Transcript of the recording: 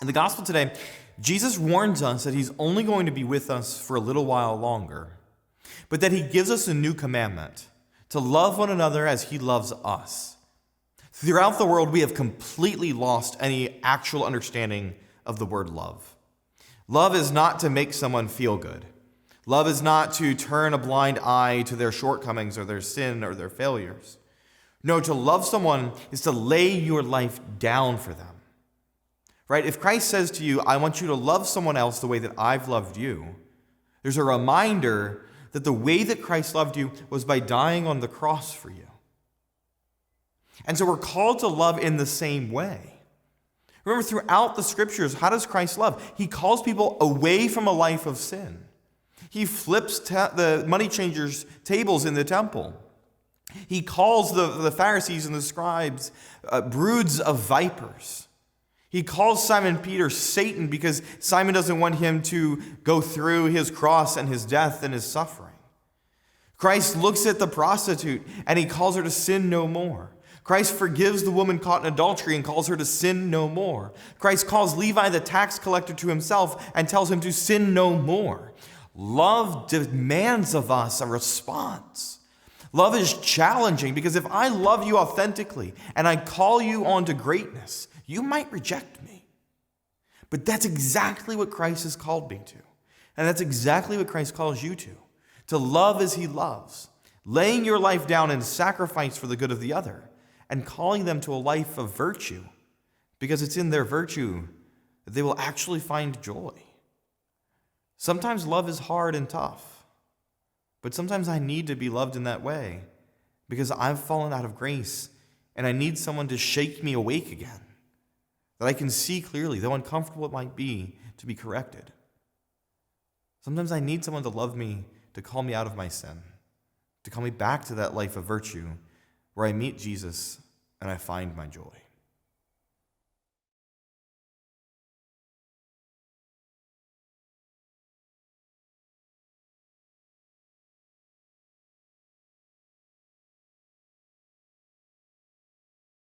In the gospel today, Jesus warns us that he's only going to be with us for a little while longer, but that he gives us a new commandment, to love one another as he loves us. Throughout the world, we have completely lost any actual understanding of the word love. Love is not to make someone feel good. Love is not to turn a blind eye to their shortcomings or their sin or their failures. No, to love someone is to lay your life down for them. Right? If Christ says to you, I want you to love someone else the way that I've loved you, there's a reminder that the way that Christ loved you was by dying on the cross for you. And so we're called to love in the same way. Remember, throughout the scriptures, how does Christ love? He calls people away from a life of sin. He flips the money changers' tables in the temple. He calls the Pharisees and the scribes broods of vipers. He calls Simon Peter Satan because Simon doesn't want him to go through his cross and his death and his suffering. Christ looks at the prostitute and he calls her to sin no more. Christ forgives the woman caught in adultery and calls her to sin no more. Christ calls Levi the tax collector to himself and tells him to sin no more. Love demands of us a response. Love is challenging because if I love you authentically and I call you on to greatness, you might reject me. But that's exactly what Christ has called me to. And that's exactly what Christ calls you to love as he loves, laying your life down in sacrifice for the good of the other, and calling them to a life of virtue, because it's in their virtue that they will actually find joy. Sometimes love is hard and tough, but sometimes I need to be loved in that way because I've fallen out of grace and I need someone to shake me awake again, that I can see clearly, though uncomfortable it might be, to be corrected. Sometimes I need someone to love me, to call me out of my sin, to call me back to that life of virtue where I meet Jesus and I find my joy.